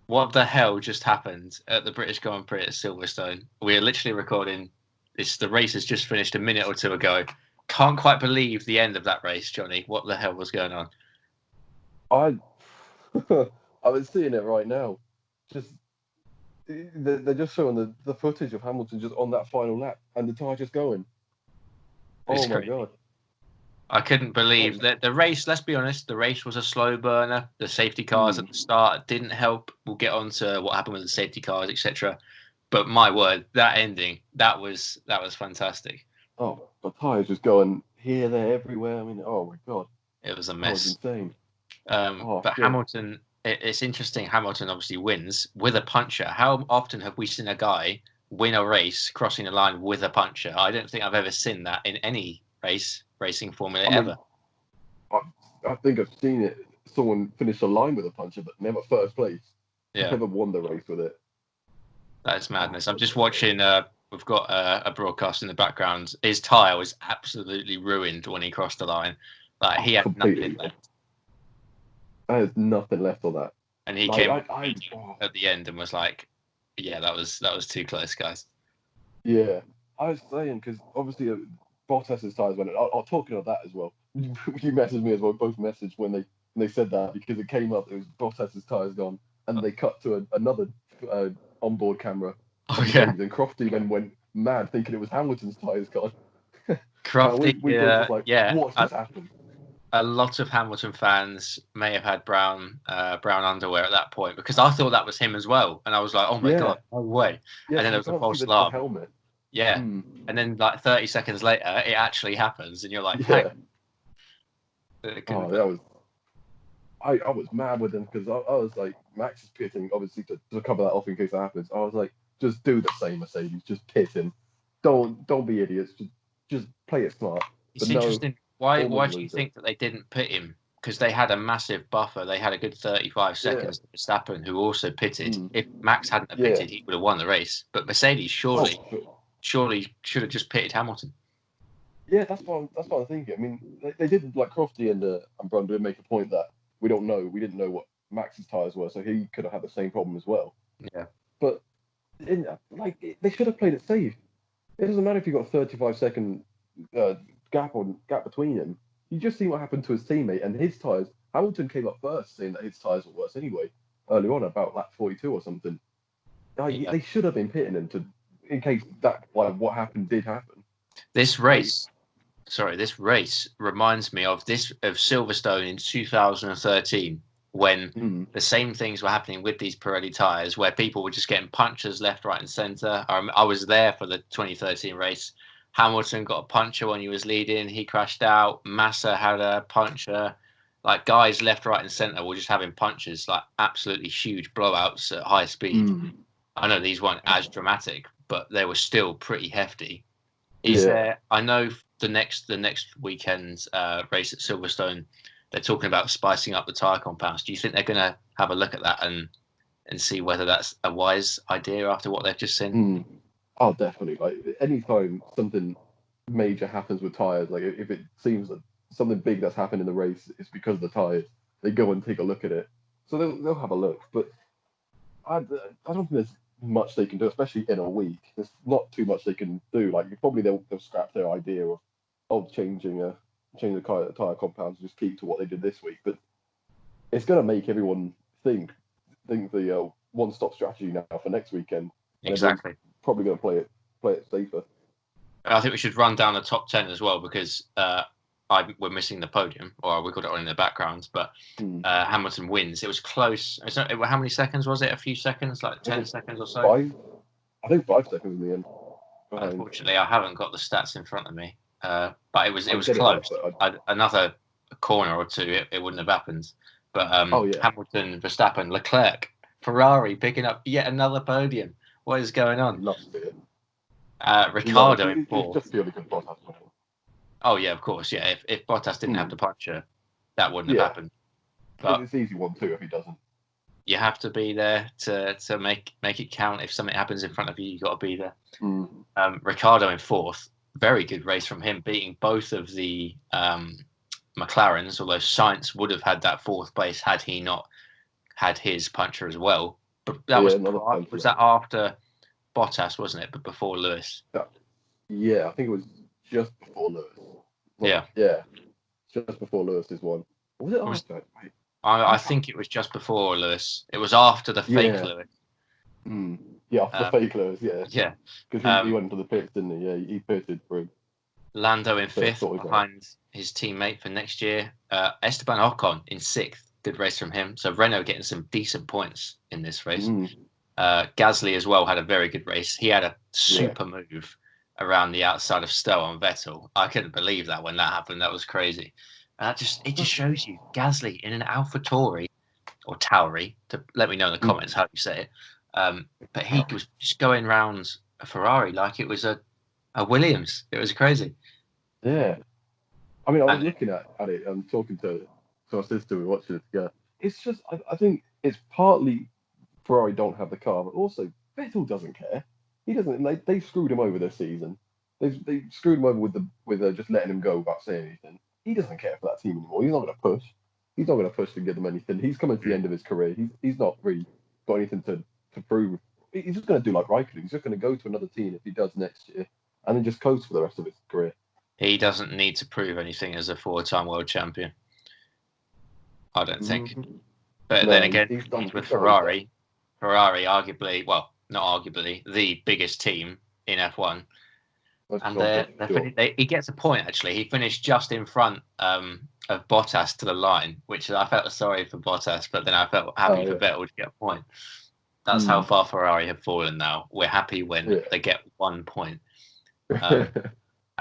What the hell just happened at the British Grand Prix at Silverstone? We're literally recording this. The race has just finished a minute or two ago. Can't quite believe the end of that race, Johnny. What the hell was going on? I I was seeing it right now. Just they're just showing the footage of Hamilton just on that final lap and the tyre just going. It's Oh my crazy. God. I couldn't believe that the race. Let's be honest, the race was a slow burner. The safety cars at the start didn't help. We'll get on to what happened with the safety cars, etc. But my word, that ending, that was fantastic. Oh, the tyres just going here, there, everywhere. I mean, oh my God. It was a That was mess. insane. But Shit. Hamilton, it's interesting. Hamilton obviously wins with a puncher. How often have we seen a guy win a race crossing the line with a puncher? I don't think I've ever seen that in any racing formula ever. I think I've seen it. Someone finish a line with a puncher, but never first place. Yeah, Never won the race with it. that is madness. I'm just watching. We've got a broadcast in the background. His tyre was absolutely ruined when he crossed the line. Like he had Completely. nothing left. There's nothing left of that. And he came at the end and was like, "Yeah, that was too close, guys." Yeah, I was saying because obviously Bottas's tyres went. I'll talking of that as well. You messaged me as well. Both messaged when they said that because it came up. It was Bottas's tyres gone, and they cut to another onboard camera. Oh yeah, and Crofty then went mad thinking it was Hamilton's tyres gone. Crofty. We both was like, yeah, what's just happened? A lot of Hamilton fans may have had brown underwear at that point because I thought that was him as well, and I was like, "Oh my God, no way!" Yeah, and then there was a false the alarm. helmet. Yeah, and then like 30 seconds later, it actually happens, and you're like, yeah. That was. I was mad with him because I was like, Max is pitting, obviously to cover that off in case that happens. I was like, just do the same, Mercedes, just pit him. Don't be idiots. Just play it smart. It's interesting. Why do you think that they didn't pit him? Because they had a massive buffer. They had a good 35 seconds to Verstappen, who also pitted. If Max hadn't pitted, he would have won the race. But Mercedes surely should have just pitted Hamilton. Yeah, that's what I'm thinking. I mean, they did, like Crofty and Brun did make a point that we didn't know what Max's tyres were, so he could have had the same problem as well. Yeah. But they should have played it safe. It doesn't matter if you got a 35-second gap between them. You just see what happened to his teammate and his tyres. Hamilton came up first, saying that his tyres were worse anyway. Early on, about lap 42 or something. They should have been pitting him in case that what happened did happen. This race reminds me of Silverstone in 2013 when the same things were happening with these Pirelli tyres, where people were just getting punctures left, right, and centre. I was there for the 2013 race. Hamilton got a puncture when he was leading. He crashed out. Massa had a puncture. Like guys left, right, and centre were just having punctures, like absolutely huge blowouts at high speed. I know these weren't as dramatic, but they were still pretty hefty. I know the next weekend's race at Silverstone, they're talking about spicing up the tyre compounds. Do you think they're going to have a look at that and see whether that's a wise idea after what they've just seen? Oh, definitely. Like anytime something major happens with tyres, like if it seems that something big that's happened in the race is because of the tyres, they go and take a look at it. So they'll have a look. But I don't think there's much they can do, especially in a week. There's not too much they can do. Like probably they'll scrap their idea of changing the tyre compounds and just keep to what they did this week. But it's going to make everyone think the one-stop strategy now for next weekend. Exactly. Probably going to play it safer. I think we should run down the top 10 as well because we're missing the podium, or we got it on in the background. But Hamilton wins. It was close. How many seconds was it? A few seconds, like 10 seconds or so. 5. I think 5 seconds in the end. Unfortunately, I haven't got the stats in front of me, but it was close. Another corner or two, it wouldn't have happened. But Hamilton, Verstappen, Leclerc, Ferrari picking up yet another podium. What is going on? Love to see it. Ricciardo in fourth. Just purely because Bottas won. Oh yeah, of course. Yeah, if Bottas didn't have the puncture, that wouldn't have happened. But it's easy 1-2 if he doesn't. You have to be there to make it count. If something happens in front of you, you got to be there. Ricciardo in fourth. Very good race from him, beating both of the McLarens. Although Sainz would have had that fourth place had he not had his puncture as well. But that was punch was left. that after Bottas, wasn't it? But before Lewis. Yeah, I think it was just before Lewis. Yeah. Just before Lewis's one. Or was it after? I think it was just before Lewis. It was after the fake Lewis. Yeah, after the fake Lewis, yeah. Yeah. Because he went into the pits, didn't he? Yeah, he pitted for him. Lando in 5th behind his teammate for next year. Esteban Ocon in 6th. Good race from him. So Renault getting some decent points in this race. Gasly as well had a very good race. He had a super move around the outside of Stowe on Vettel. I couldn't believe that when that happened. That was crazy. And it just shows you Gasly in an Alfa Tauri or Tauri. To let me know in the comments how you say it. But he was just going round a Ferrari like it was a Williams. It was crazy. Yeah. I mean, I was looking at it and talking to our sister. We were watching it together. It's just, I think it's partly Ferrari don't have the car, but also Vettel doesn't care. He doesn't. They screwed him over this season. They screwed him over with just letting him go without saying anything. He doesn't care for that team anymore. He's not going to push. He's not going to push to give them anything. He's coming to the end of his career. He's not really got anything to prove. He's just going to do like Raikkonen. He's just going to go to another team if he does next year, and then just coast for the rest of his career. He doesn't need to prove anything as a 4-time world champion. I don't think. But then again, he's with Ferrari. Ferrari, arguably, well, not arguably, the biggest team in F1. And he gets a point, actually. He finished just in front of Bottas to the line, which I felt sorry for Bottas, but then I felt happy for Vettel to get a point. That's how far Ferrari have fallen now. We're happy when they get 1 point.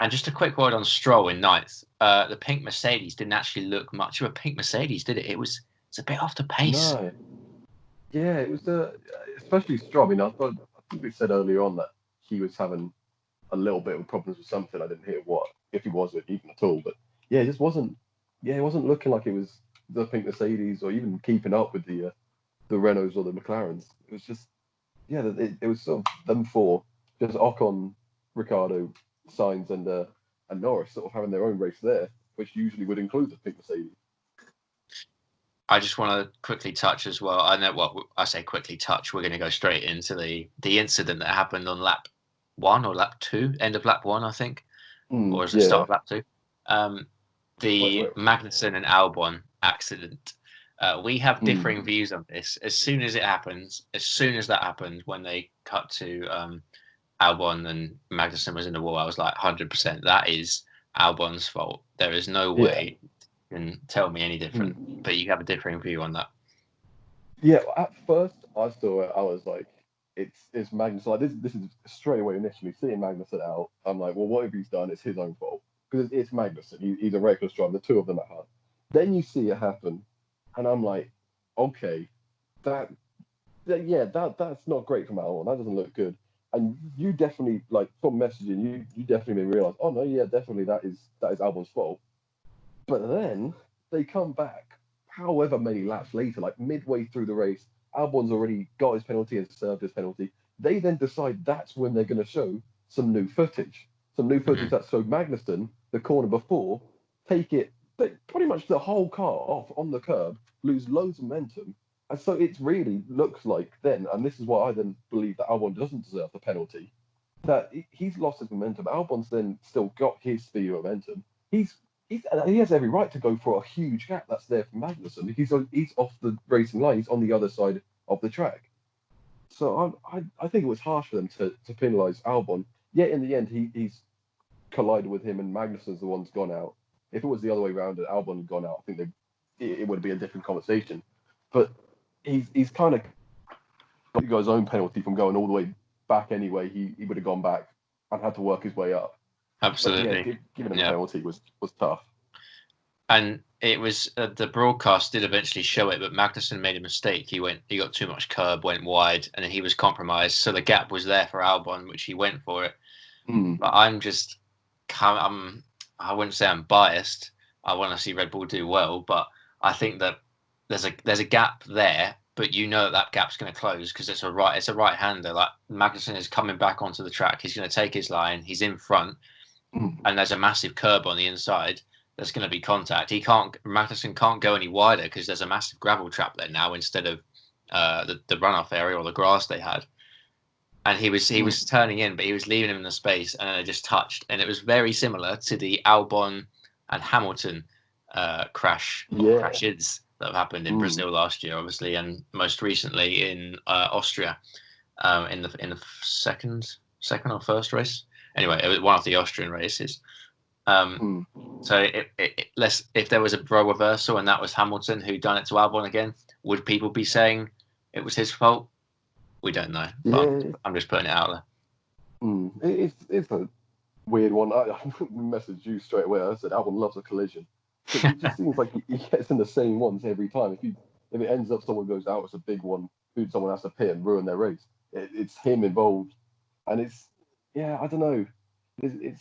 And just a quick word on Stroll in 9th. The pink Mercedes didn't actually look much of a pink Mercedes, did it? It's a bit off the pace. No. Yeah, it was especially Stroll. I mean, I think we said earlier on that he was having a little bit of problems with something. I didn't hear what, if he was even at all. But yeah, it just wasn't. Yeah, it wasn't looking like it was the pink Mercedes or even keeping up with the Renaults or the McLarens. It was just, it was sort of them four, just Ocon, Ricciardo, Sainz, and Norris sort of having their own race there, which usually would include the pink Mercedes. I just want to quickly touch as well. I know what I say quickly touch. We're going to go straight into the incident that happened on lap 1 or lap 2, end of lap 1, I think, or is it start of lap 2? The Magnussen and Albon accident. We have differing views on this. As soon as that happened, when they cut to Albon and Magnussen was in the wall, I was like 100%. That is Albon's fault. There is no way you can tell me any different. But you have a differing view on that. Yeah, at first I saw it. I was like, it's Magnussen. Like this is straight away initially seeing Magnussen out. I'm like, well, whatever he's done, it's his own fault because it's Magnussen. He's a reckless driver. The two of them at heart. Then you see it happen, and I'm like, okay, that's not great from Albon. That doesn't look good. And you definitely, like, from messaging, you definitely made me realise, oh no, yeah, definitely that is Albon's fault. But then they come back, however many laps later, like midway through the race, Albon's already got his penalty and served his penalty. They then decide that's when they're going to show some new footage. That showed Magnussen, the corner before, take it, pretty much the whole car off on the curb, lose loads of momentum. And so it really looks like then, and this is why I then believe that Albon doesn't deserve the penalty, that he's lost his momentum. Albon's then still got his speed momentum. He has every right to go for a huge gap that's there for Magnussen. He's off the racing line. He's on the other side of the track. So I think it was harsh for them to penalise Albon. Yet in the end, he's collided with him and Magnussen's the one who's gone out. If it was the other way around and Albon had gone out, I think it would be a different conversation. But he's kind of got his own penalty from going all the way back anyway. He would have gone back and had to work his way up. Absolutely. Giving him a penalty was tough. And it was the broadcast did eventually show it, but Magnussen made a mistake. He got too much curb, went wide, and then he was compromised. So the gap was there for Albon, which he went for it. But I wouldn't say I'm biased. I want to see Red Bull do well, but I think that there's a gap there, but you know that gap's going to close because it's a right-hander. Like Magnussen is coming back onto the track. He's going to take his line. He's in front, and there's a massive curb on the inside. There's going to be contact. Magnussen can't go any wider because there's a massive gravel trap there now instead of the runoff area or the grass they had, and he was turning in, but he was leaving him in the space, and it just touched, and it was very similar to the Albon and Hamilton crashes that have happened in Brazil last year, obviously, and most recently in Austria, in the second or first race. Anyway, it was one of the Austrian races. So if there was a role reversal and that was Hamilton who'd done it to Albon again, would people be saying it was his fault? We don't know. Yeah. I'm just putting it out there. It's a weird one. I messaged you straight away. I said Albon loves a collision. It just seems like he gets in the same ones every time. If it ends up someone goes out, it's a big one. Someone has to pit and ruin their race. It's him involved, and I don't know. It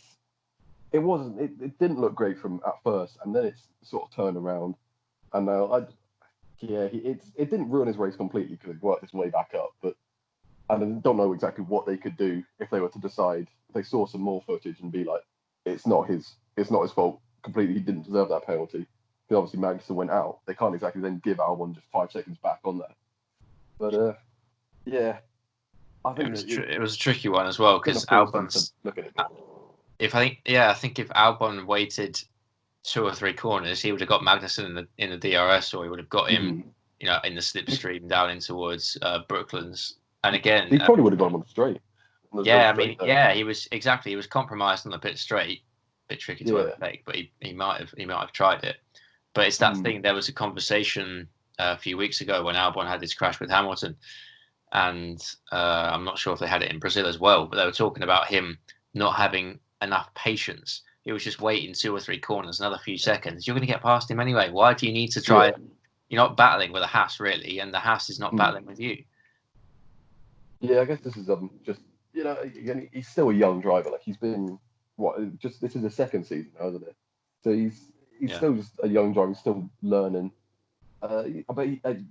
didn't look great from at first, and then it's sort of turned around, and now it didn't ruin his race completely because it worked its way back up, but I don't know exactly what they could do if they were to decide, if they saw some more footage and be like, it's not his fault completely, he didn't deserve that penalty. Because obviously Magnussen went out. They can't exactly then give Albon just 5 seconds back on there. But I think it was a tricky one as well because Albon's looking at it. I think if Albon waited 2 or 3 corners, he would have got Magnussen in the DRS, or he would have got him, in the slipstream down in towards Brooklands. And again, he probably would have gone on the straight. He was compromised on the pit straight. Bit tricky to overtake, but he might have tried it. But it's that thing. There was a conversation a few weeks ago when Albon had his crash with Hamilton, and I'm not sure if they had it in Brazil as well, but they were talking about him not having enough patience. He was just waiting 2 or 3 corners, another few seconds. You're going to get past him anyway. Why do you need to try? You're not battling with a Haas really, and the Haas is not battling with you. Yeah, I guess this is just he's still a young driver. Like he's been this is the second season now, isn't it? So he's still just a young driver, still learning. But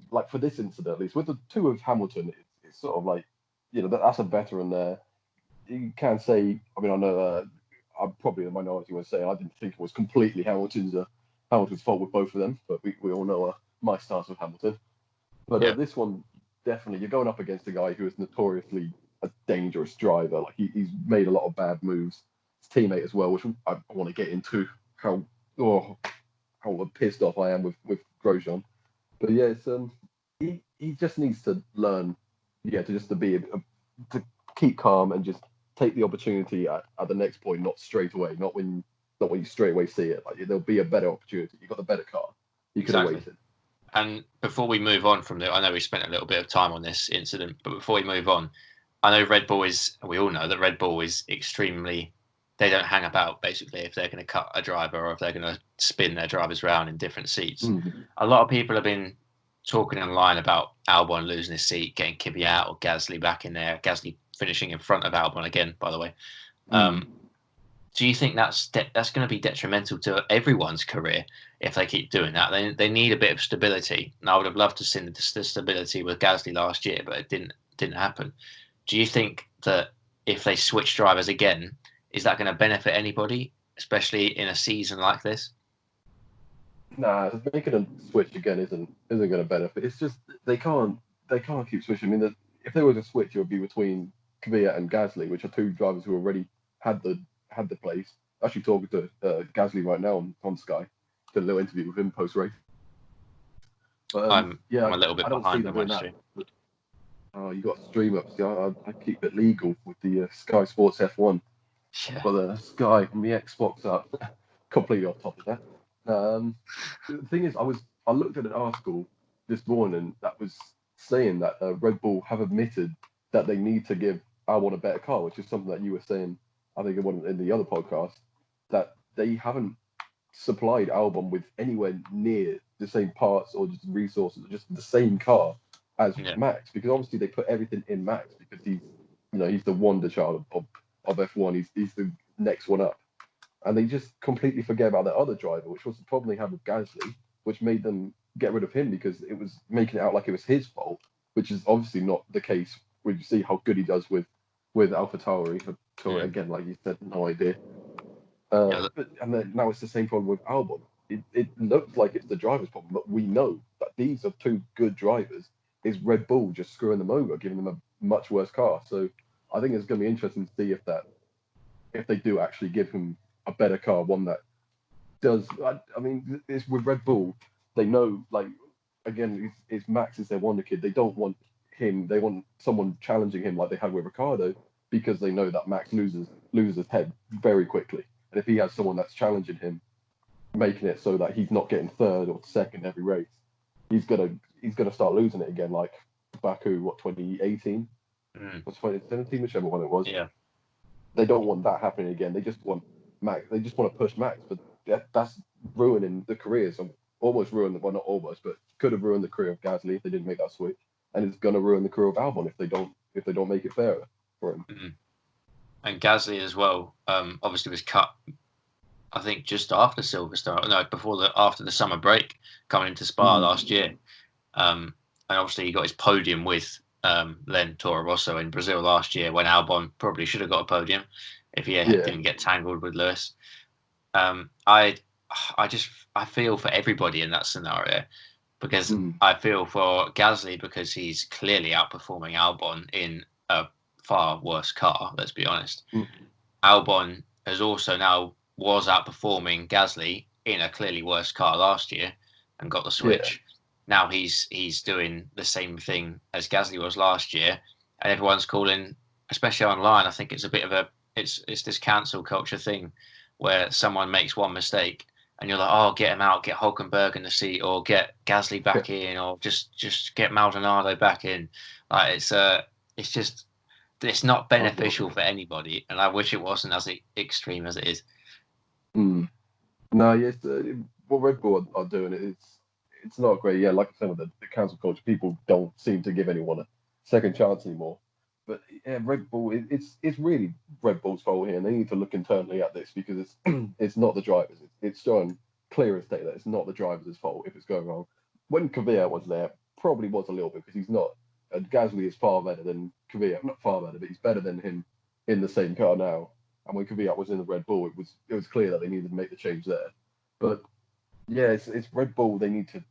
like for this incident at least, with the 2 of Hamilton, it's sort of like that's a veteran there. You can say, I mean, I know I'm probably the minority when saying I didn't think it was completely Hamilton's fault with both of them, but we all know my stance with Hamilton. But this one, definitely, you're going up against a guy who is notoriously a dangerous driver. Like he's made a lot of bad moves. His teammate as well, which I want to get into how pissed off I am with Grosjean. But yeah, it's he just needs to learn, to keep calm and just take the opportunity at the next point, not straight away, not when you straight away see it. Like there'll be a better opportunity. You've got the better car. You could have waited. And before we move on from I know we spent a little bit of time on this incident, but before we move on, I know we all know that Red Bull is extremely, they don't hang about basically if they're going to cut a driver or if they're going to spin their drivers around in different seats. A lot of people have been talking online about Albon losing his seat, getting Kvyat or Gasly back in there, Gasly finishing in front of Albon again, by the way. Do you think that's going to be detrimental to everyone's career if they keep doing that? They need a bit of stability. And I would have loved to see the stability with Gasly last year, but it didn't happen. Do you think that if they switch drivers again, is that going to benefit anybody, especially in a season like this? Nah, making a switch again isn't going to benefit. It's just they can't keep switching. I mean, if there was a switch, it would be between Kvyat and Gasly, which are 2 drivers who already had the place. Actually talking to Gasly right now on Sky. Did a little interview with him post race. I'm a little bit behind on my stream. Oh, you got stream ups. Yeah, I keep it legal with the Sky Sports F1. Yeah. Got the Sky and the Xbox up. Completely off top of that. The thing is, I looked at an article this morning that was saying that Red Bull have admitted that they need to give Albon a better car, which is something that you were saying, I think in the other podcast, that they haven't supplied Albon with anywhere near the same parts or just resources, or just the same car as Max, because obviously they put everything in Max because he's the wonder child of F1. He's the next one up. And they just completely forget about that other driver, which was the problem they had with Gasly, which made them get rid of him because it was making it out like it was his fault, which is obviously not the case when you see how good he does with AlphaTauri. Again, like you said, no idea. And then now it's the same problem with Albon. It looks like it's the driver's problem, but we know that these are 2 good drivers. is Red Bull just screwing them over, giving them a much worse car. So I think it's going to be interesting to see if they do actually give him a better car, one that does. I mean, it's with Red Bull, they know, like, again, it's Max is their wonder kid. They don't want him. They want someone challenging him like they had with Ricardo, because they know that Max loses his head very quickly. And if he has someone that's challenging him, making it so that he's not getting third or second every race, he's gonna start losing it again, like Baku, 2018 or 2017, whichever one it was. Yeah. They don't want that happening again. They just want Max. They just want to push Max, but that's ruining the careers. Almost ruined, well, not almost, but could have ruined the career of Gasly if they didn't make that switch, and it's gonna ruin the career of Albon if they don't make it fairer for him. Mm-hmm. And Gasly as well, obviously was cut, I think, just after Silverstone. No, after the summer break, coming into Spa last year. And obviously he got his podium with Len Toro Rosso in Brazil last year, when Albon probably should have got a podium if he didn't get tangled with Lewis. I feel for everybody in that scenario, because I feel for Gasly, because he's clearly outperforming Albon in a far worse car, let's be honest. Albon has also now was outperforming Gasly in a clearly worse car last year and got the switch. Now he's doing the same thing as Gasly was last year, and everyone's calling, especially online, I think it's a bit of it's this cancel culture thing where someone makes one mistake and you're like, oh, get him out, get Hulkenberg in the seat, or get Gasly back in, or just get Maldonado back in. Like, it's not beneficial for anybody, and I wish it wasn't as extreme as it is. No, yes, what Red Bull are doing, it's not great. Yeah, like I said, with the cancel culture, people don't seem to give anyone a second chance anymore. But yeah, Red Bull, it's really Red Bull's fault here, and they need to look internally at this, because it's not the drivers. It's showing clear as day that it's not the drivers' fault if it's going wrong. When Kvyat was there, probably was a little bit, because he's not. Gasly is far better than Kvyat. Not far better, but he's better than him in the same car now. And when Kvyat was in the Red Bull, it was clear that they needed to make the change there. But yeah, it's Red Bull. They need to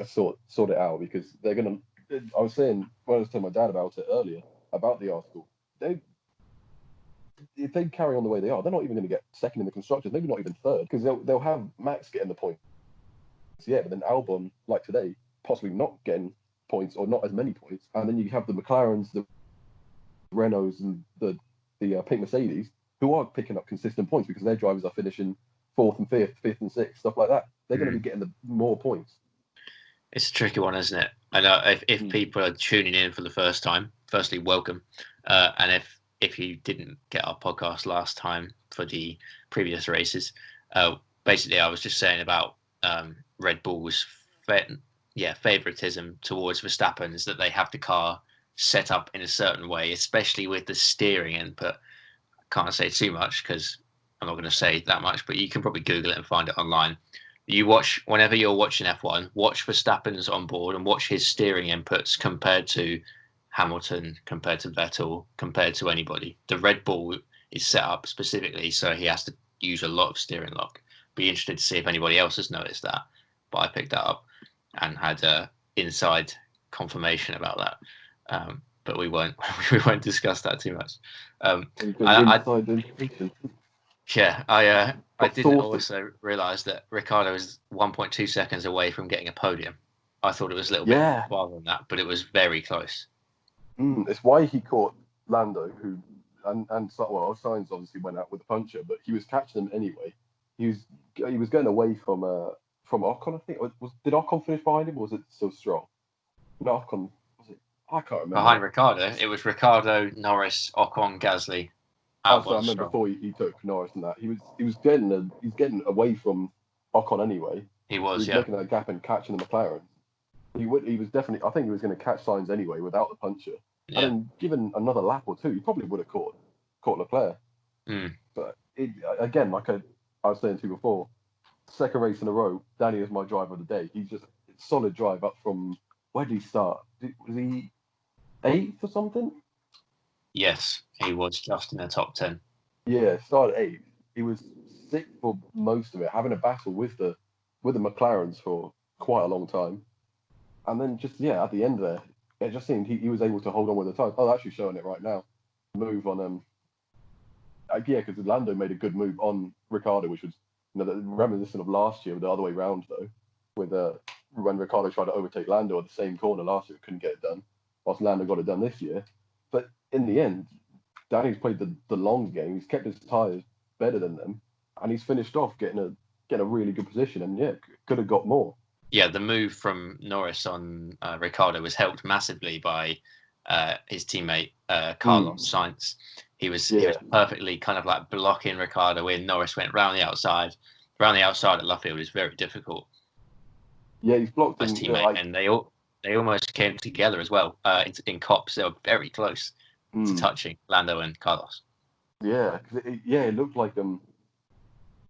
sort it out, because they're gonna. I was saying when I was telling my dad about it earlier, about the article, if they carry on the way they are, they're not even going to get second in the constructors, maybe not even third, because they'll have Max getting the points. Yeah, but then Albon, like today, possibly not getting points, or not as many points, and then you have the McLarens, the Renaults, and the pink Mercedes, who are picking up consistent points because their drivers are finishing fourth and fifth and sixth, stuff like that. They're going to be getting the more points. It's a tricky one, isn't it? I know if people are tuning in for the first time, firstly, welcome. And if you didn't get our podcast last time for the previous races, basically I was just saying about Red Bull's favoritism towards Verstappen, is that they have the car set up in a certain way, especially with the steering input. I can't say too much because I'm not going to say that much, but you can probably Google it and find it online. You watch, whenever you're watching F1, watch Verstappen's on board and watch his steering inputs compared to Hamilton, compared to Vettel, compared to anybody. The Red Bull is set up specifically so he has to use a lot of steering lock. Be interested to see if anybody else has noticed that. But I picked that up and had inside confirmation about that. But we won't discuss that too much. I didn't also realise that Ricciardo is 1.2 seconds away from getting a podium. I thought it was a little bit farther than that, but it was very close. It's why he caught Lando, who and Sainz obviously went out with a puncture, but he was catching them anyway. He was going away from Ocon, I think. Did Ocon finish behind him, or was it still Stroll? No, Ocon. Was it? I can't remember. Behind Ricciardo, it was Ricciardo, Norris, Ocon, Gasly. So I remember before he took Norris and that, he's getting away from Ocon anyway. He was making that gap and catching the McLaren. He was definitely. I think he was going to catch Sainz anyway without the puncture. Yeah. And then given another lap or two, he probably would have caught Leclerc. But again, like I was saying to you before, second race in a row, Danny is my driver of the day. He's just a solid drive up from, where did he start? Was he 8th or something? Yes, he was just in the top 10. Yeah, started 8th. He was 6th for most of it, having a battle with the McLarens for quite a long time. And then just, at the end there, it just seemed he was able to hold on with the tires. Oh, actually showing it right now. Move on yeah, because Lando made a good move on Ricciardo, which was reminiscent of last year, the other way round though, with when Ricciardo tried to overtake Lando at the same corner last year, couldn't get it done, whilst Lando got it done this year. But in the end, Danny's played the long game. He's kept his tyres better than them, and he's finished off getting a really good position. And yeah, could have got more. Yeah, the move from Norris on Ricciardo was helped massively by his teammate Carlos Sainz. He was perfectly kind of like blocking Ricciardo in. Norris went round the outside. Round the outside at Luffield is very difficult. Yeah, he's blocked his teammate, and they almost came together as well. In Cops, they were very close to touching Lando and Carlos. Yeah, it looked like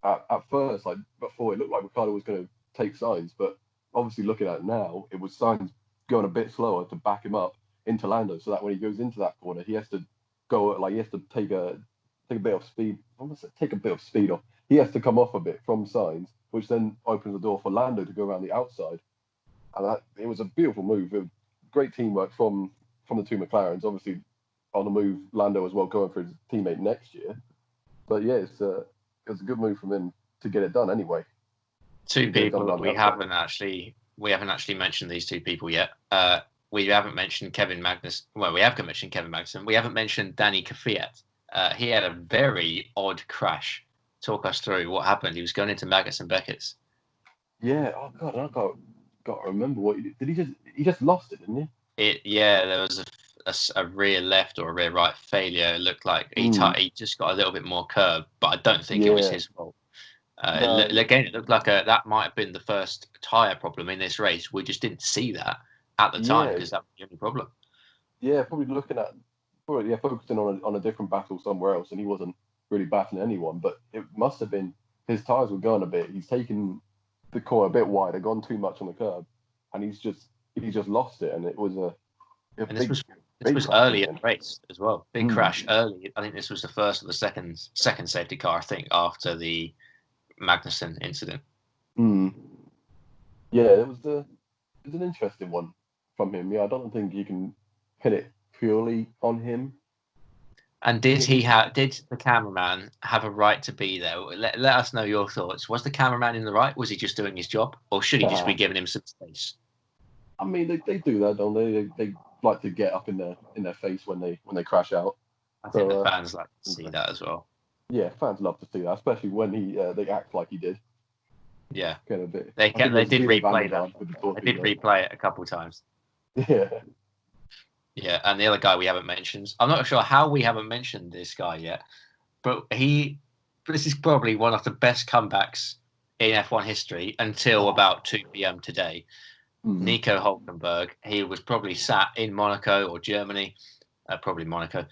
at first, like before, it looked like Ricciardo was going to take Sainz, but obviously looking at it now, it was Sainz going a bit slower to back him up into Lando, so that when he goes into that corner, he has to take a bit of speed. Take a bit of speed off. He has to come off a bit from Sainz, which then opens the door for Lando to go around the outside. And it was a beautiful move. It was great teamwork from the two McLarens. Obviously, on the move, Lando as well going for his teammate next year. But yeah, it was a good move from him to get it done anyway. Two people that we haven't actually mentioned these two people yet. We haven't mentioned Kevin Magnussen. Well, we have mentioned Kevin Magnussen. We haven't mentioned Danny Kvyat. He had a very odd crash. Talk us through what happened. He was going into Magnussen Beckett's. Yeah. Oh God, I got to remember what he did. He just lost it, didn't he? There was a rear left or a rear right failure. It looked like he just got a little bit more curve, but I don't think it was his fault. Again, it looked like that might have been the first tyre problem in this race. We just didn't see that at the time because that was the only problem. Yeah, probably focusing on a different battle somewhere else, and he wasn't really battling anyone. But it must have been his tyres were going a bit. He's taken the corner a bit wide, gone too much on the curb, and he's just lost it. And it was this was early in the race as well. Big crash early. I think this was the first or the second safety car. I think after the Magnussen incident. Yeah, it was an interesting one from him. Yeah, I don't think you can pin it purely on him. And did the cameraman have a right to be there? Let us know your thoughts. Was the cameraman in the right? Was he just doing his job, or should he just be giving him some space? I mean, they do that, don't they? They like to get up in their face when they crash out. I think the fans like to see that as well. Yeah, fans love to see that, especially when they act like he did. Yeah, kind of bit. They did replay that. They did replay it a couple of times. Yeah. Yeah, and the other guy we haven't mentioned. I'm not sure how we haven't mentioned this guy yet, but this is probably one of the best comebacks in F1 history until about 2 p.m. today. Nico Hulkenberg. He was probably sat in Monaco or Germany, probably Monaco,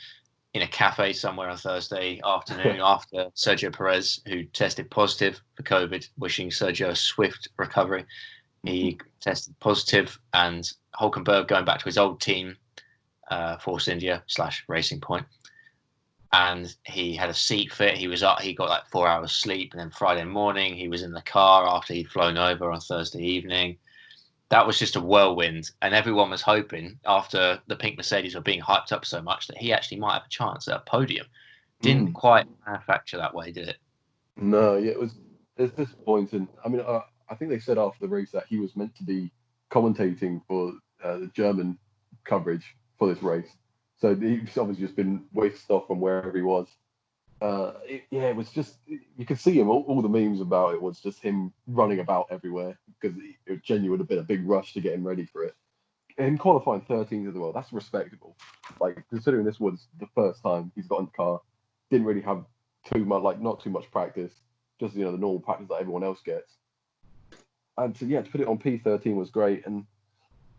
in a cafe somewhere on Thursday afternoon after Sergio Perez, who tested positive for COVID, wishing Sergio a swift recovery. He tested positive, and Hulkenberg going back to his old team, Force India / Racing Point, and he had a seat fit. He was up. He got like 4 hours sleep, and then Friday morning he was in the car after he'd flown over on Thursday evening. That was just a whirlwind, and everyone was hoping after the pink Mercedes were being hyped up so much that he actually might have a chance at a podium. Didn't quite manufacture that way, did it? No, yeah, it's disappointing. I mean, I think they said after the race that he was meant to be commentating for the German coverage for this race, so he's obviously just been whisked off from wherever he was. It was just, you could see him. All the memes about it was just him running about everywhere because it genuinely would have been a big rush to get him ready for it. And qualifying 13th as well, that's respectable. Like, considering this was the first time he's got in the car, didn't really have not too much practice, just the normal practice that everyone else gets. And to put it on P13 was great, and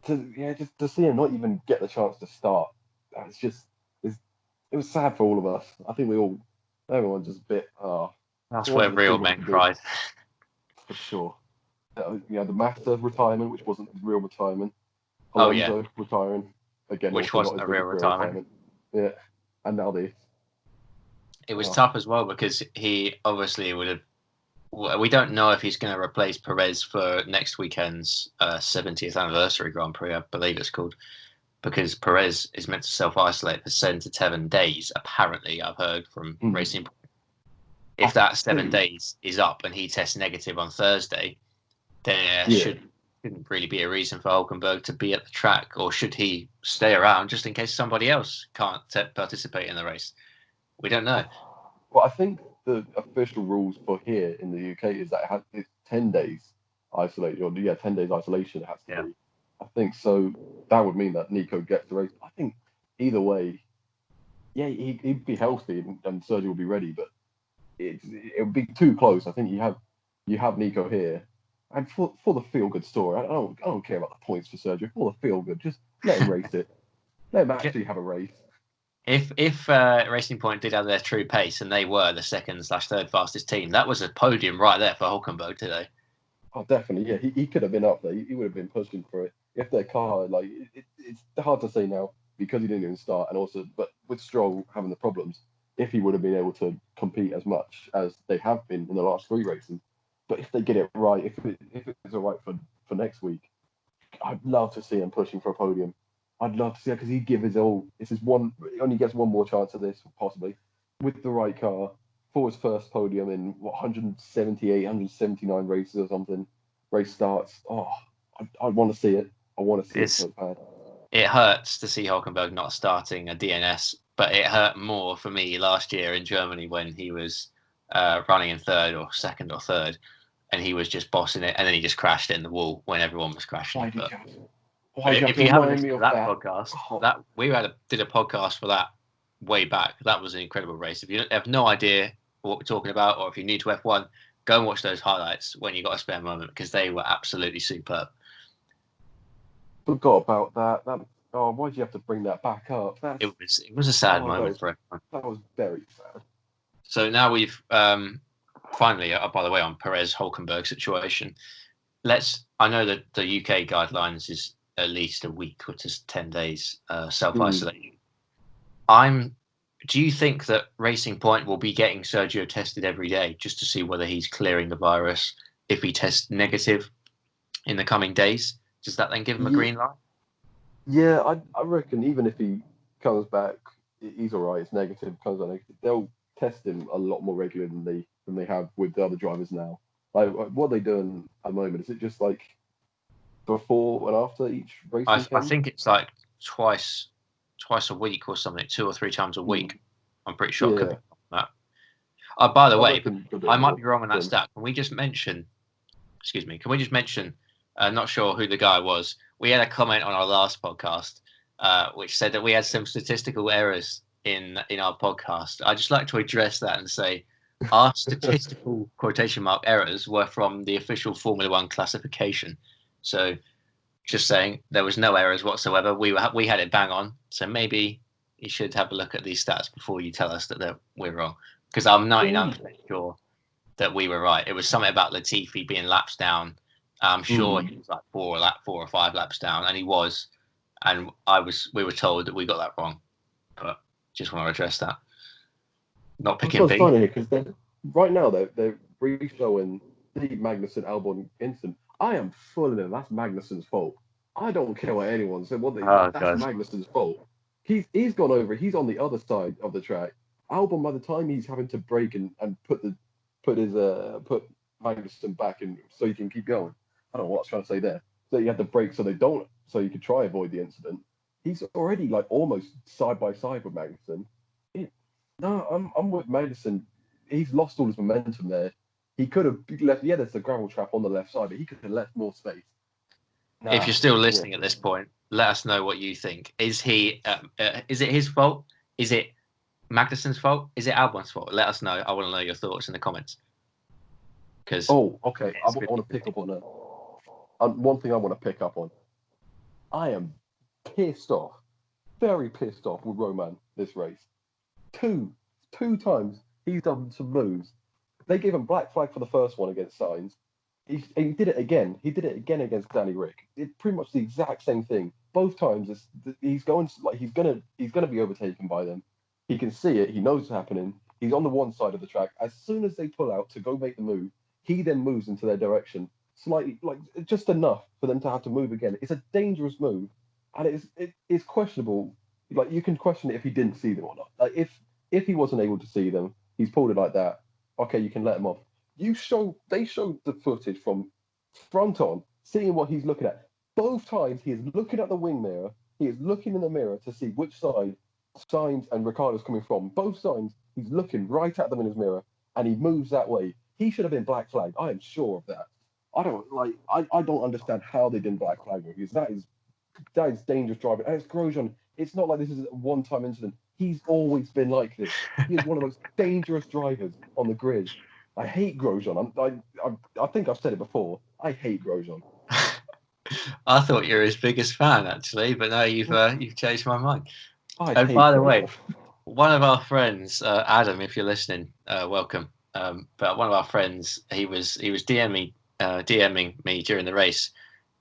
just to see him not even get the chance to start, it was sad for all of us. I think everyone's just a bit. That's where real men cried. For sure. The Massa retirement, which wasn't real retirement. Alonso retiring again, which wasn't a real retirement. Yeah, and now this. It was tough as well because he obviously would have. We don't know if he's going to replace Perez for next weekend's 70th anniversary Grand Prix, I believe it's called. because Perez is meant to self-isolate for 7 to 10 days. Apparently, I've heard from Racing Point. If that 7 days is up and he tests negative on Thursday, then shouldn't really be a reason for Hulkenberg to be at the track, or should he stay around just in case somebody else can't participate in the race? We don't know. Well, I think the official rules for here in the UK is that it's 10 days isolation, or 10 days isolation it has to be. I think so. That would mean that Nico gets the race. I think either way, he'd be healthy and Sergio will be ready, but it would be too close. I think you have Nico here, and for the feel good story, I don't care about the points for Sergio. For the feel good, just let him race it. Let him actually have a race. If Racing Point did have their true pace and they were the second/third fastest team, that was a podium right there for Hulkenberg today. Oh, definitely, yeah. He could have been up there. He would have been pushing for it. If their car, it's hard to say now because he didn't even start, and also, but with Stroll having the problems, if he would have been able to compete as much as they have been in the last 3 races, but if they get it right, if it's all right for next week, I'd love to see him pushing for a podium. I'd love to see it because he'd give his all. This is one. He only gets one more chance at this, possibly, with the right car for his first podium in 178, 179 races or something. Race starts. Oh, I want to see it. I want to see it so bad. It hurts to see Hulkenberg not starting a DNS, but it hurt more for me last year in Germany when he was running in third or second or third, and he was just bossing it, and then he just crashed it in the wall when everyone was crashing it. If you haven't listened to that podcast, we did a podcast for that way back. That was an incredible race. If you have no idea what we're talking about, or if you're new to F1, go and watch those highlights when you got a spare moment because they were absolutely superb. Forgot about that. Why did you have to bring that back up? It was a sad moment for everyone. That was very sad. So now we've finally, by the way, on Perez Hulkenberg situation. I know that the UK guidelines is at least a week, which is 10 days self-isolation. Do you think that Racing Point will be getting Sergio tested every day just to see whether he's clearing the virus? If he tests negative in the coming days, does that then give him a green light? Yeah, I reckon even if he comes back, he's all right. It's negative, comes out negative. They'll test him a lot more regularly than they have with the other drivers now. Like, what are they doing at the moment? Is it just like before and after each race? I think it's like twice a week or something, 2 or 3 times a week. I'm pretty sure it could be that. By the way, I might be wrong on that stat. Can we just mention? Not sure who the guy was. We had a comment on our last podcast, which said that we had some statistical errors in our podcast. I'd just like to address that and say our statistical quotation mark errors were from the official Formula One classification. So just saying there was no errors whatsoever. We had it bang on. So maybe you should have a look at these stats before you tell us that we're wrong. Because I'm 99% sure that we were right. It was something about Latifi being laps down. I'm sure he was like 4 or 5 laps down, and he was. And we were told that we got that wrong. But just want to address that. Not picking It's funny because right now they're re-showing Steve Magnussen, Albon-Magnussen. I am full of them. That's Magnussen's fault. I don't care what anyone said. That's Magnussen's fault. He's gone over. He's on the other side of the track. Albon, by the time he's having to brake and put Magnussen back in so he can keep going. I don't know what I was trying to say there. So you had to brake so you could try avoid the incident. He's already like almost side by side with Magnussen. I'm with Magnussen. He's lost all his momentum there. He could have left. Yeah, there's a gravel trap on the left side, but he could have left more space. If you're still listening at this point, let us know what you think. Is he? Is it his fault? Is it Magnussen's fault? Is it Albon's fault? Let us know. I want to know your thoughts in the comments. Okay. I want to pick up on that. One thing I want to pick up on. I am pissed off, very pissed off with Roman this race. Two times he's done some moves. They gave him black flag for the first one against Sainz. He did it again. He did it again against Danny Rick. It's pretty much the exact same thing. Both times he's gonna be overtaken by them. He can see it. He knows what's happening. He's on the one side of the track. As soon as they pull out to go make the move, he then moves into their direction, slightly, like just enough for them to have to move again. It's a dangerous move, and it's questionable. Like you can question it if he didn't see them or not. Like if he wasn't able to see them, he's pulled it like that. Okay, you can let him off. They showed the footage from front on, seeing what he's looking at. Both times he is looking at the wing mirror. He is looking in the mirror to see which side Sainz and Ricciardo's coming from. Both signs, he's looking right at them in his mirror, and he moves that way. He should have been black flagged. I am sure of that. I don't understand how they didn't black flag him, because that is dangerous driving. And it's Grosjean. It's not like this is a one-time incident. He's always been like this. He is one of the most dangerous drivers on the grid. I hate Grosjean. I think I've said it before. I hate Grosjean. I thought you were his biggest fan, actually, but now you've changed my mind. I hate by the Grosjean. way, one of our friends, Adam, if you're listening, welcome. But one of our friends, he was DMing me during the race,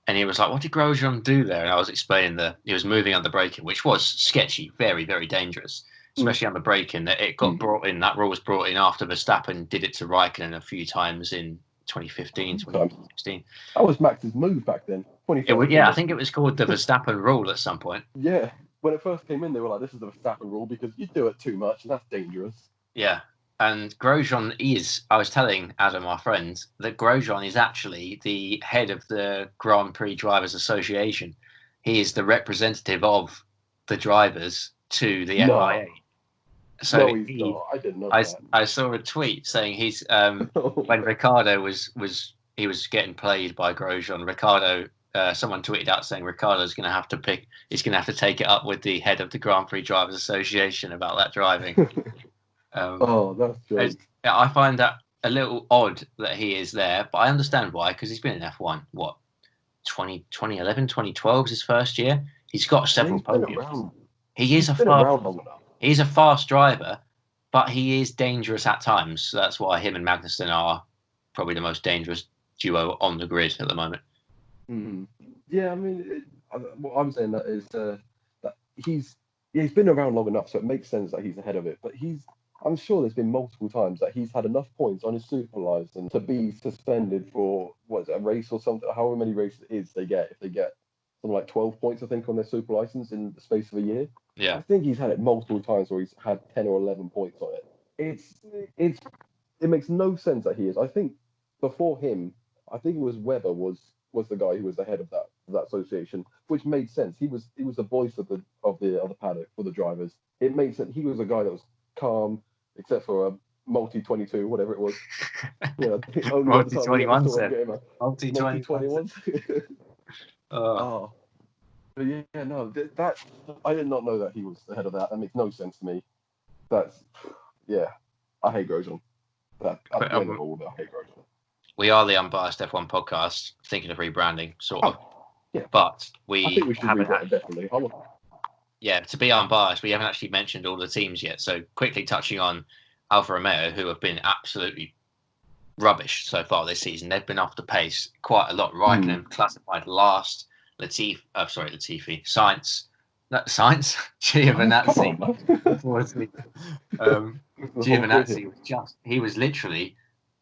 and he was like, "What did Grosjean do there?" And I was explaining that he was moving under braking, which was sketchy, very, very dangerous, especially under braking. That it got brought in. That rule was brought in after Verstappen did it to Raikkonen a few times in 2015, 2016. That was Max's move back then. I think it was called the Verstappen rule at some point. Yeah, when it first came in, they were like, "This is the Verstappen rule because you do it too much, and that's dangerous." Yeah, and Grosjean is. I was telling Adam, our friend, that Grosjean is actually the head of the Grand Prix Drivers Association. He is the representative of the drivers to the FIA. So no, he's not. I didn't know that. I saw a tweet saying he's when Ricciardo was getting played by Grosjean. Ricciardo, someone tweeted out saying Ricciardo's going to have to he's going to have to take it up with the head of the Grand Prix Drivers Association about that driving. That's great. I find that a little odd that he is there, but I understand why, because he's been in F1. What, 2011, 2012 is his first year. He's got several podiums. He's a fast driver, but he is dangerous at times. So that's why him and Magnussen are probably the most dangerous duo on the grid at the moment. Yeah, I mean, what I'm saying that is that he's been around long enough, so it makes sense that he's ahead of it. But I'm sure there's been multiple times that he's had enough points on his super license to be suspended for a race or something. However many races it is they get, if they get something like 12 points, I think, on their super license in the space of a year. Yeah, I think he's had it multiple times where he's had 10 or 11 points on it. It makes no sense that he is. I think before him, I think it was Webber was the guy who was the head of that association, which made sense. He was the voice of the paddock for the drivers. It made sense. He was a guy that was calm, except for a multi-22, whatever it was. multi-21 multi-21. But yeah, no, that I did not know that he was the head of that. That makes no sense to me. I hate Grosjean. I hate Grosjean. We are the Unbiased F1 podcast, thinking of rebranding, sort of. Yeah. But I think we should rebrand, definitely. Yeah, to be unbiased, we haven't actually mentioned all the teams yet. So quickly touching on Alfa Romeo, who have been absolutely rubbish so far this season. They've been off the pace quite a lot. Raikkonen classified last. Sainz. Giovinazzi. Giovinazzi was literally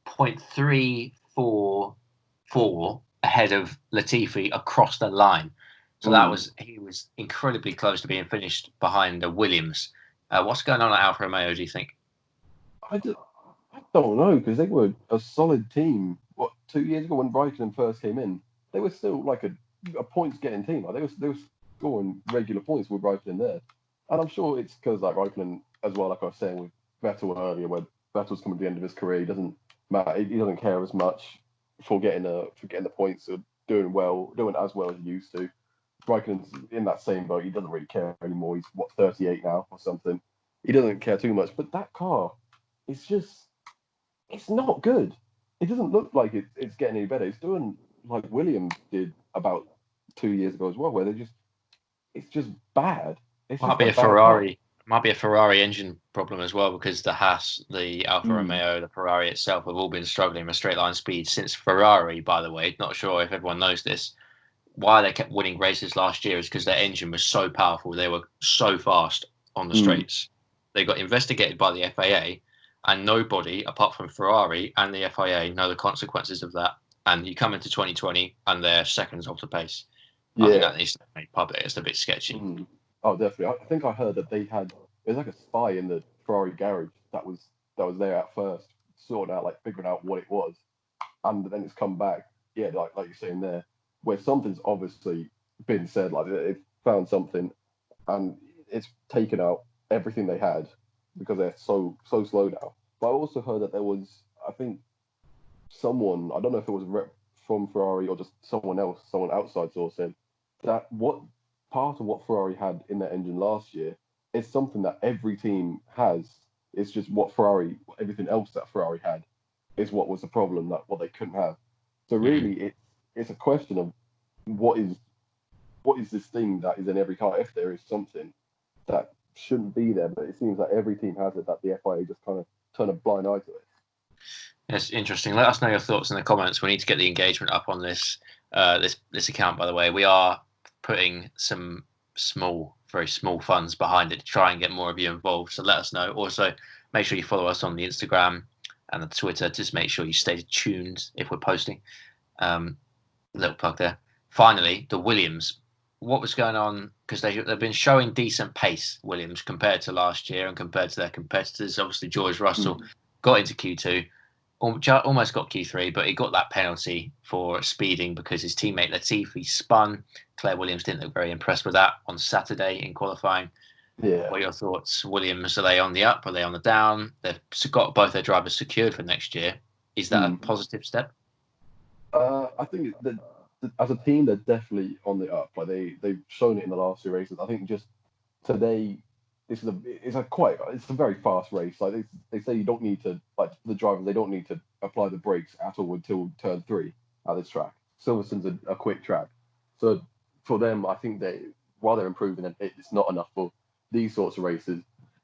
0.344 ahead of Latifi across the line. So he was incredibly close to being finished behind the Williams. What's going on at Alfa Romeo, do you think? I don't know, because they were a solid team. 2 years ago when Raikkonen first came in, they were still like a points getting team. Like they were scoring regular points with Raikkonen there. And I'm sure it's because like Raikkonen as well, like I was saying with Vettel earlier, where Vettel's coming to the end of his career, he doesn't care as much for getting the points or doing as well as he used to. Raikkonen's in that same boat. He doesn't really care anymore. He's 38 now or something. He doesn't care too much. But that car, it's not good. It doesn't look like it's getting any better. It's doing like Williams did about 2 years ago as well, where it's just bad. Might be a Ferrari engine problem as well, because the Haas, the Alfa Romeo, the Ferrari itself have all been struggling with straight line speed since Ferrari, by the way. Not sure if everyone knows this. Why they kept winning races last year is because their engine was so powerful. They were so fast on the straights. They got investigated by the FIA, and nobody apart from Ferrari and the FIA know the consequences of that. And you come into 2020 and they're seconds off the pace. I think Yeah. that needs to be made public. It's a bit sketchy. Oh, definitely. I think I heard that there's like a spy in the Ferrari garage that was there at first, sorting out, like figuring out what it was, and then it's come back. Yeah, like you're saying there, where something's obviously been said, like they've found something, and it's taken out everything they had because they're so slow now. But I also heard that there was, I think, someone, I don't know if it was a rep from Ferrari or just someone else, someone outside sourcing, that what part of what Ferrari had in their engine last year is something that every team has. It's just everything else that Ferrari had is what was the problem, that what they couldn't have. So really, it's a question of what is this thing that is in every car, if there is something that shouldn't be there, but it seems like every team has it, that the FIA just kind of turn a blind eye to it. It's interesting. Let us know your thoughts in the comments. We need to get the engagement up on this this account, by the way. We are putting some very small funds behind it to try and get more of you involved. So let us know. Also, make sure you follow us on the Instagram and the Twitter. Just make sure you stay tuned if we're posting. Little plug there. Finally, the Williams. What was going on? Because they've been showing decent pace, Williams, compared to last year and compared to their competitors. Obviously, George Russell got into Q2. Almost got Q3, but he got that penalty for speeding because his teammate Latifi spun. Claire Williams didn't look very impressed with that on Saturday in qualifying. Yeah. What are your thoughts? Williams, are they on the up? Are they on the down? They've got both their drivers secured for next year. Is that a positive step? I think that as a team, they're definitely on the up. Like they've shown it in the last 2 races. I think just today, it's a very fast race. Like they say, you don't need to, like the drivers, they don't need to apply the brakes at all until turn 3 at this track. Silverstone's a quick track, so for them, I think while they're improving, it's not enough for these sorts of races.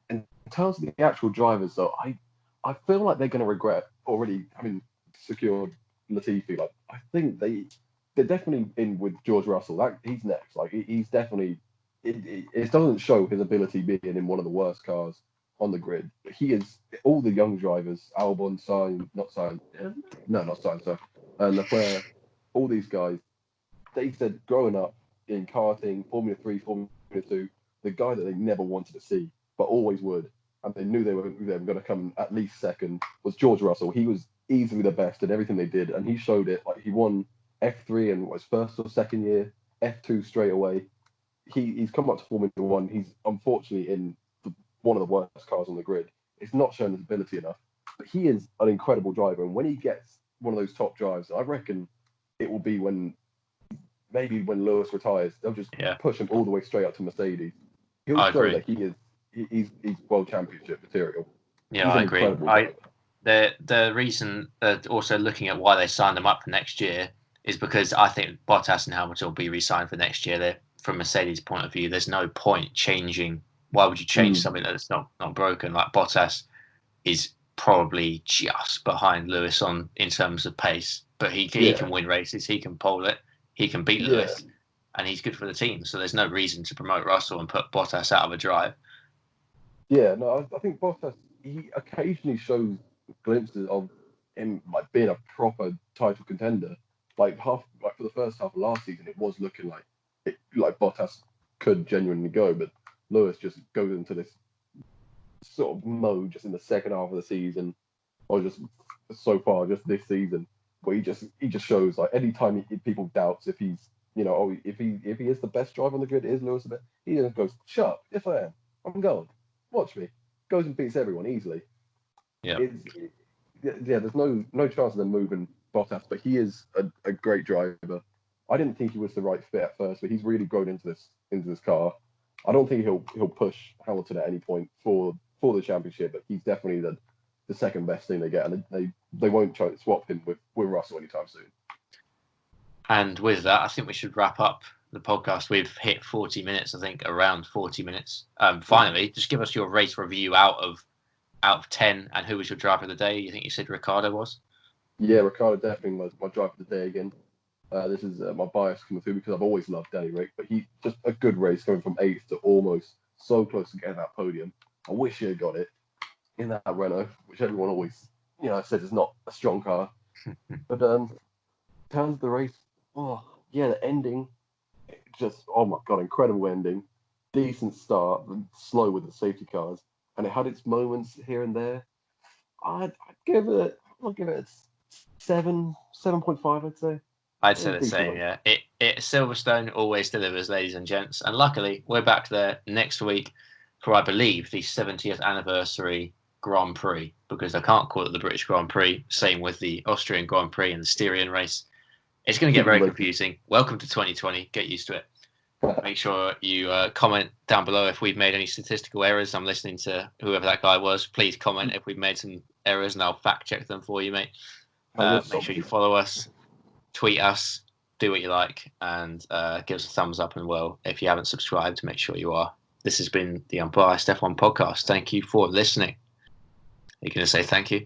In terms of the actual drivers, though, I feel like they're going to regret already having secured Latifi. Like I think they're definitely in with George Russell. He's next. Like he's definitely. It doesn't show his ability being in one of the worst cars on the grid. But he is all the young drivers, Albon, not Sainz, sorry, Leclerc, all these guys. They said growing up in karting, Formula 3, Formula 2, the guy that they never wanted to see, but always would, and they knew they were going to come at least second, was George Russell. He was easily the best at everything they did, and he showed it. Like he won F3 in his first or second year, F2 straight away. He's come up to Formula 1. He's unfortunately in one of the worst cars on the grid. It's not shown his ability enough, but he is an incredible driver. And when he gets one of those top drives, I reckon it will be when Lewis retires, they'll just push him all the way straight up to Mercedes. He'll show that he's world championship material. Yeah, I agree. The reason also looking at why they signed them up for next year is because I think Bottas and Hamilton will be re-signed for next year. From Mercedes' point of view, there's no point changing. Why would you change something that's not broken? Like Bottas is probably just behind Lewis in terms of pace, but he can win races. He can pole it. He can beat Lewis, and he's good for the team. So there's no reason to promote Russell and put Bottas out of a drive. Yeah, no, I think Bottas, he occasionally shows glimpses of him like being a proper title contender. Like for the first half of last season, it was looking like Bottas could genuinely go, but Lewis just goes into this sort of mode just in the second half of the season, or just so far just this season, where he just shows like anytime people doubts if he's if he is the best driver on the grid, is Lewis the best, he just goes, shut up, yes I am, I'm going, watch me, goes and beats everyone easily. There's no chance of them moving Bottas, but he is a great driver. I didn't think he was the right fit at first, but he's really grown into this car. I don't think he'll push Hamilton at any point for the championship, but he's definitely the second best thing they get, and they won't try to swap him with Russell anytime soon. And with that, I think we should wrap up the podcast. We've hit 40 minutes, I think, around 40 minutes. Finally, just give us your race review out of 10, and who was your driver of the day? You think you said Ricciardo was? Yeah, Ricciardo definitely was my driver of the day again. This is my bias coming through because I've always loved Danny Rick, but he just a good race going from 8th to almost so close to getting that podium. I wish he had got it in that Renault, which everyone always says is not a strong car. But in terms of the race, the ending, just, oh my God, incredible ending. Decent start, slow with the safety cars. And it had its moments here and there. I'll give it a 7.5, I'd say. I'd say the same, yeah. Silverstone always delivers, ladies and gents. And luckily, we're back there next week for, I believe, the 70th anniversary Grand Prix, because I can't call it the British Grand Prix. Same with the Austrian Grand Prix and the Styrian race. It's going to get very confusing. Welcome to 2020. Get used to it. Make sure you comment down below if we've made any statistical errors. I'm listening to whoever that guy was. Please comment if we've made some errors, and I'll fact check them for you, mate. Make sure you follow us, tweet us, do what you like, and give us a thumbs up. And well, if you haven't subscribed, make sure you are. This has been the Unbiased F1 podcast. Thank you for listening. Are you going to say thank you?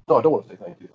No, I don't want to say thank you.